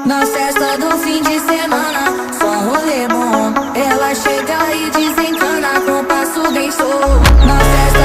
Na festa do fim de semana, só rolê bom. Ela chega e desencana com passo bem show. Na festa